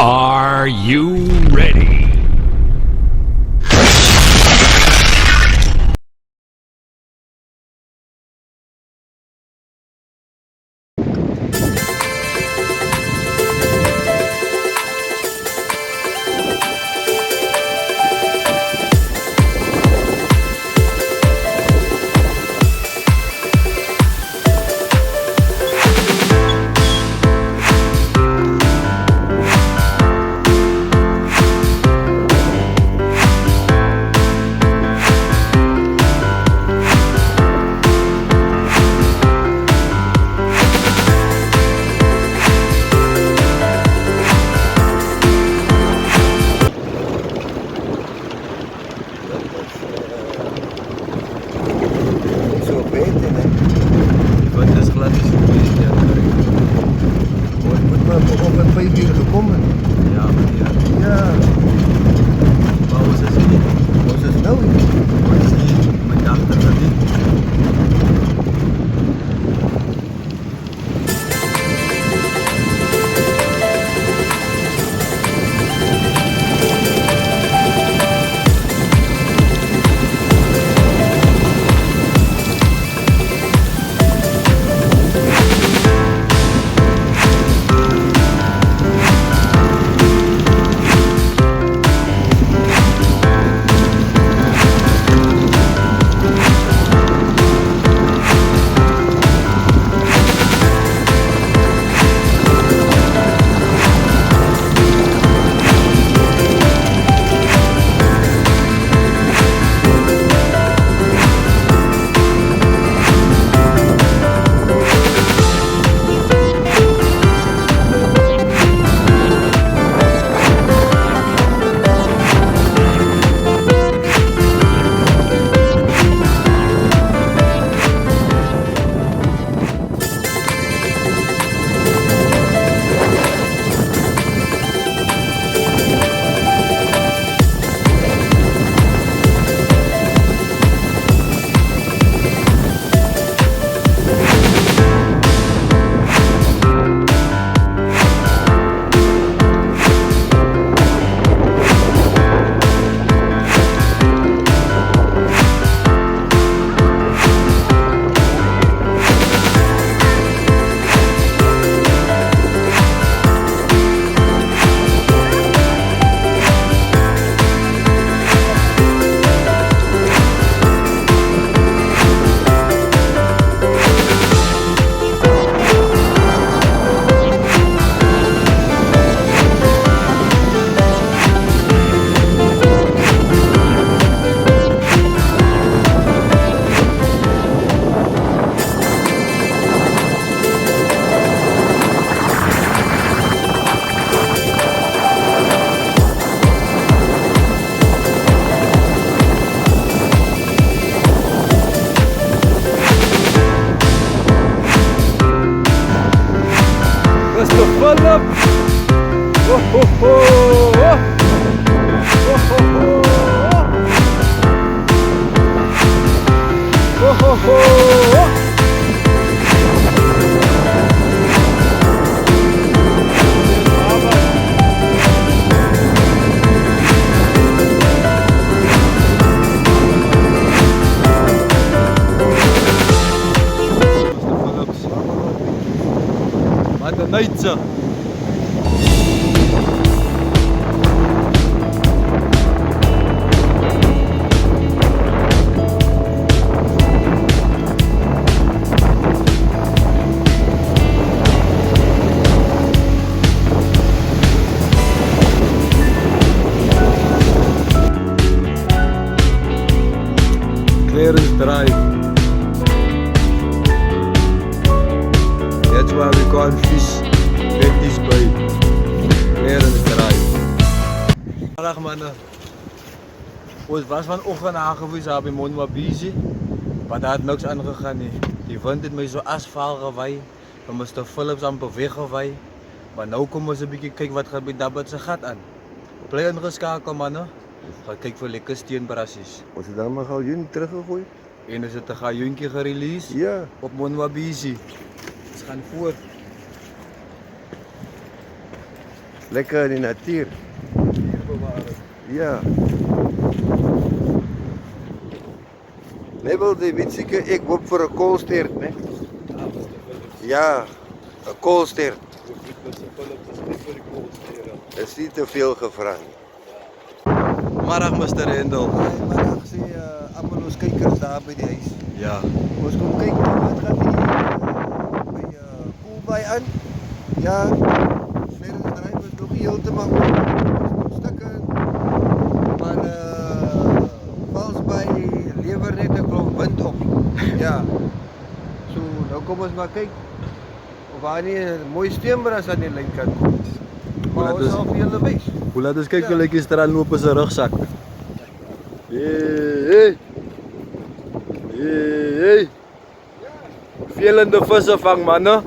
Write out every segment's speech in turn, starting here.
Are you ready? Zo beter, hè? Want dat is glad is een beetje moet maar op een 5 uur gekomen. Ja, ja. Ja. Maar hoe is het niet? Hoe is het nou? Hoe is het? Mijn dacht dat niet. Mr. Philip! Oh, ho, ho. Oh, ho, ho. Oh, ho, ho. Mr. Nature. Clarence Drive. That's why we call fish this by Clarence Drive. Vandaag mannen, ons was vanochtend aangewezen, daar bij Monwa busy, maar daar had niks aan gegaan nie. Die wind het my so asfaal gewaai, dan Mr. Phillips amper weggewaai, maar nou kom ons 'n bietjie kyk wat gaan by Dabbert se gat aan. Bly ingeskakel mannen, gaan kyk vir lekker steenbrassies. Ons het dan maar gou hier teruggegooid. En is het 'n gajoentjie gerelease? Ja. Op Monwa busy. Ons gaan voort. Lekker in die natuur. Ja. Nee, wel die weet zeker, ik hoop voor een koolsteert, nee? Ja, een koolsteert. Dat is niet te veel gevraagd. Marag, Mr. Rendel. Maar dan zie je allemaal ons kijkers daar bij die huis. Ja. Ons kom kijken, wat gaat die bij Koelbaai aan? Ja, Clarence drive is nog niet helemaal stukken. Maar vals bij lever net een klomp wind op. Ja. Zo, nou kom ons maar kijken. Of waar nie een mooi steenbras aan die linkerkant komt. Maar ons al veel wijs. Hoe laat eens kijken, like is er aan lopen zijn rugzak. Hey. Velende vissen vang, mannen.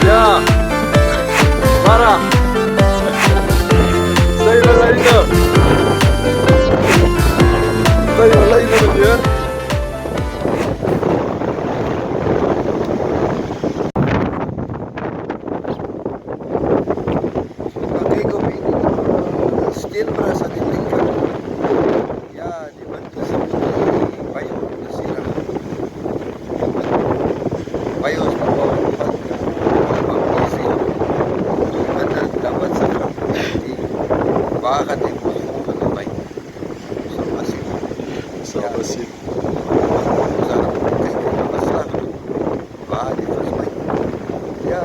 Ja, Mara, stay wel later. Stay wel later met je. Maar kijk op die steenbras aan die linkerkant. Ja, die wind is op bij ons hier. Bij ons waar gaat dit volgende bij? Zal we zien. We zouden kijken naar de slag doen. Waar dit was mij. Ja.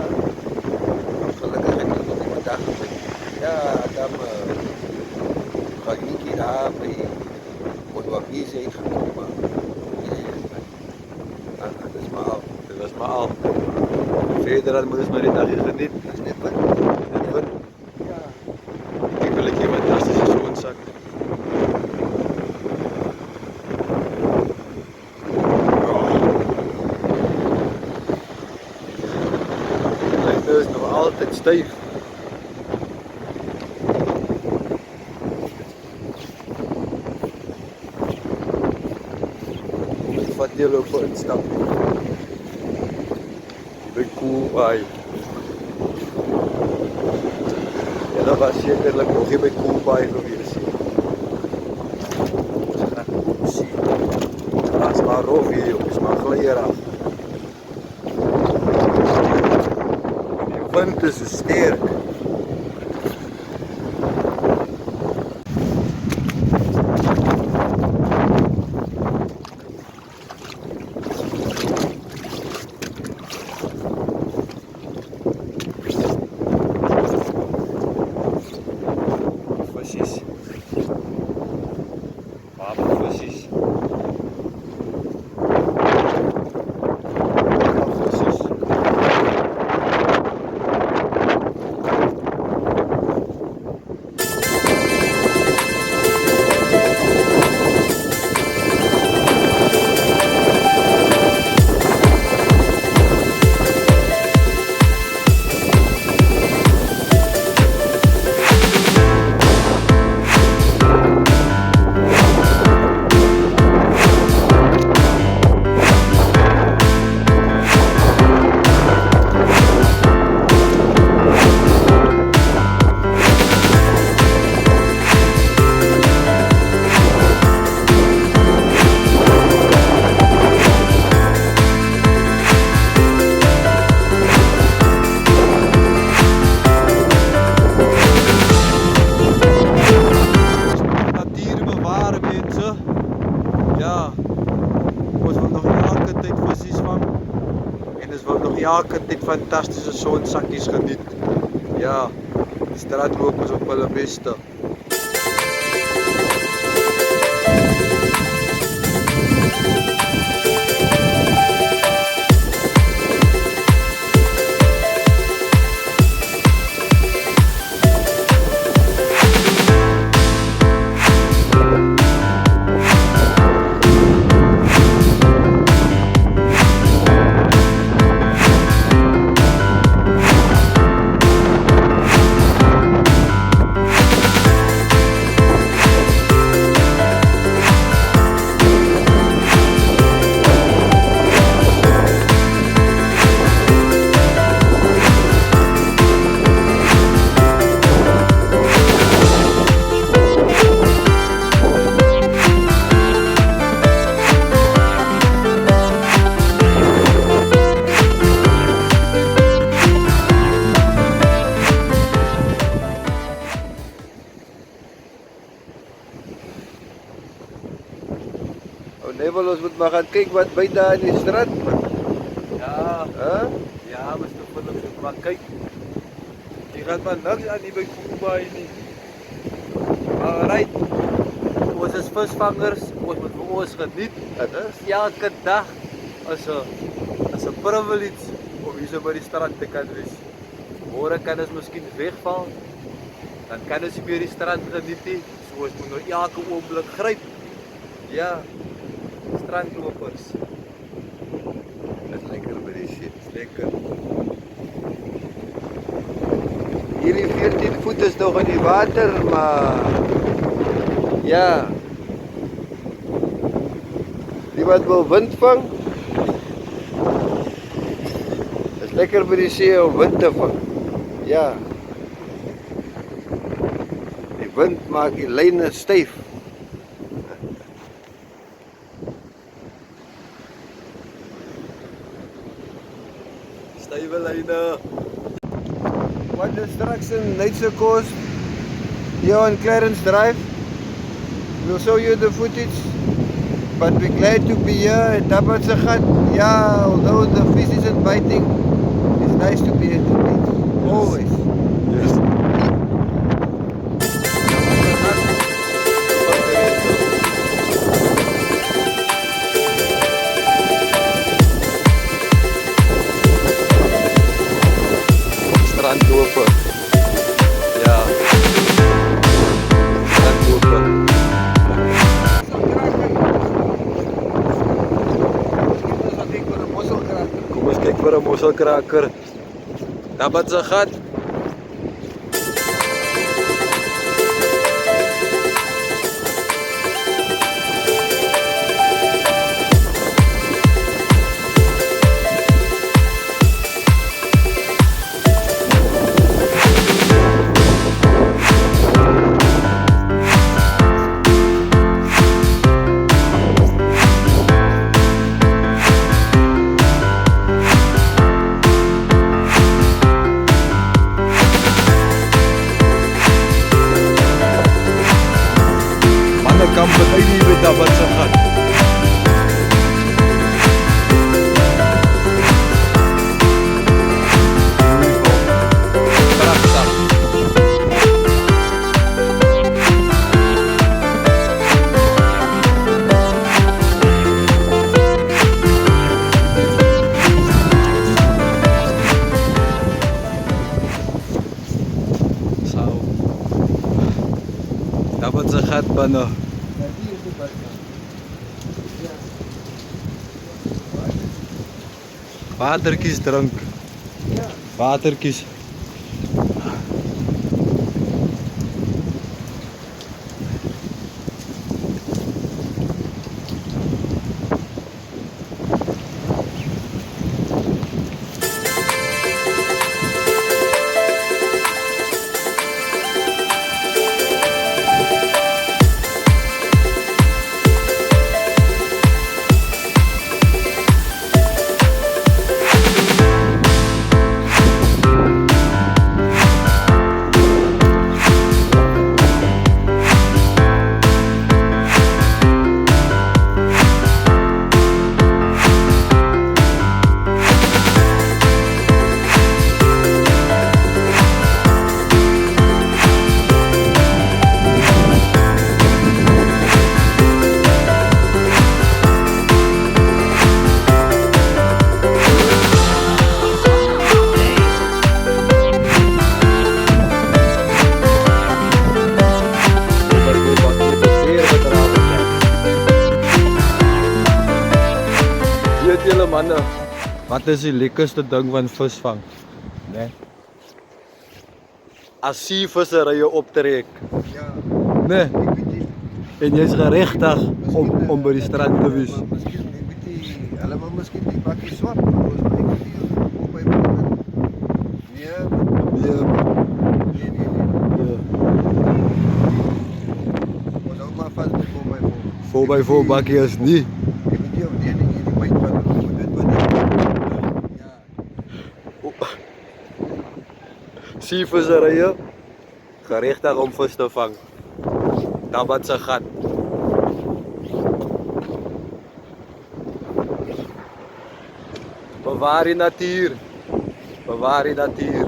Gelukkig heb ik nog niet wat dagen mee. Ja, dan ga ik niet hier daar bij wat hier zijn gekomen. Dat is maar al. Dat is maar al. Verder dan moeten we maar dit dagje genieten. Dat is net wat. Ik wil een keer mijn tas tussen zo'n zak. Mijn neus nog altijd stijf. Ik vat die lopen een stap. Bij Koelbaai. Ja, dat was zekerlijk nog geen bij Koelbaai geweest. Dat is maar rof hier, jongens, maar glijden af. Die wind is zo sterk. elke tyd fantastiese sonsakkies geniet. Ja, die straatlopers op hulle beste. Nebel, ons moet maar gaan kyk wat by daar in die strand, man. Ja, Huh? ja, Mr. Phillips, maar kyk. Jy gaan maar niks aan hier by Koelbaai nie. Maar right, ons is visvangers, ons moet vir ons geniet. Dit is. Elke dag is 'n privilege om hier so by die strand te kan wees. Môre kan ons miskien wegval, dan kan ons nie meer die strand geniet nie. So ons moet nou elke oomblik gryp. Ja, strandlopers. Dit is lekker by die see. Dis lekker. Hierdie 14 voet is nog in die water, maar ja. Iemand wil wind vang? Dit is lekker by die see om wind te vang. Ja. Die wind maak die lyne styf. Stywe lyne. What destruction needs a course here on Clarence Drive. We'll show you the footage, but we're glad to be here at Tabatsagat. Yeah, although the fish isn't biting, it's nice to be at the beach. Always. Yes. Strandloper. Ja. Strandloper. Kom ons kyk vir 'n mosselkraker. Tabatsagat. Kan betuig nie met Tabatsagat. Pragtig. So. Tabatsagat binne. Watertjies drink. Watertjies. Wat is die lekkerste ding van visvang? Nee. As visserye optrek. Ja, Nee. ek weet nie. En jy's geregtig om by die strand te wees. Maar miskien, ek weet nie, hulle wil miskien die bakkie swap, maar ons ek weet nie op my boot. Nee, Nee. nee. Ja. Ons hou maar vast met 4x4. 4x4 bakkie is nie. Ek weet nie of die byt van dit wat ja. Visserye geregtig om vis te vang. Dan wat se gat. Bewaar die natuur. Bewaar die natuur.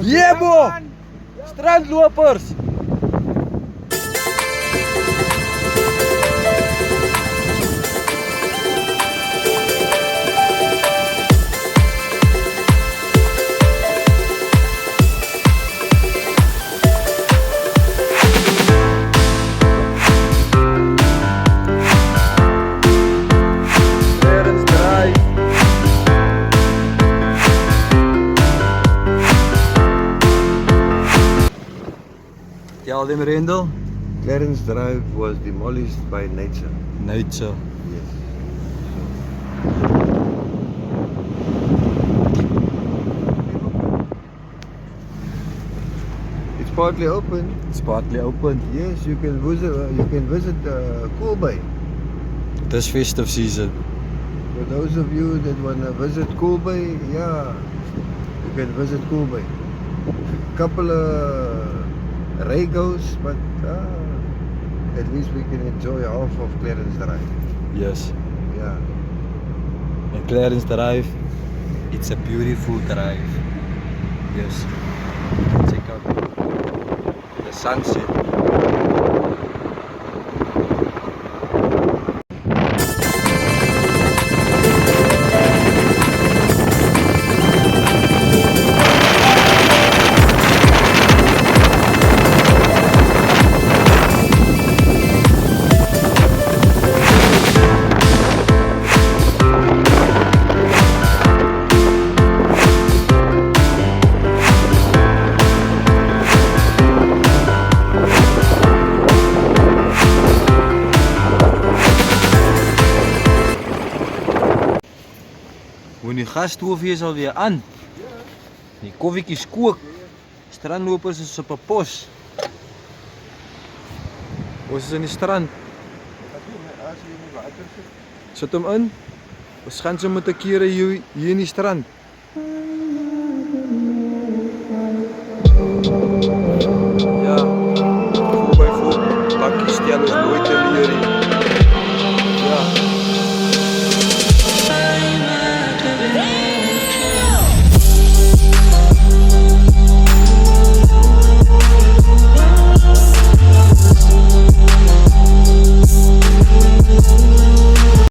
Jebo! Strandlopers! Tell them, Randall. Clarence Drive was demolished by nature. Nature. Yes. It's partly open. It's partly open. Yes, you can visit. Cool Bay. This festive season. For those of you that wanna visit Cool Bay, yeah, you can visit Cool Bay. Couple of Regos, but at least we can enjoy half of Clarence Drive. Yes. Yeah. And Clarence Drive, it's a beautiful drive. Yes. Check out the sunset. Hoe die gasstoof hier is alweer aan. Die koffietjies kook. Strandlopers is op 'n pos. Ons is in die strand. Sit hom in. Ons gaan so met 'n kere hier in die strand. Ja.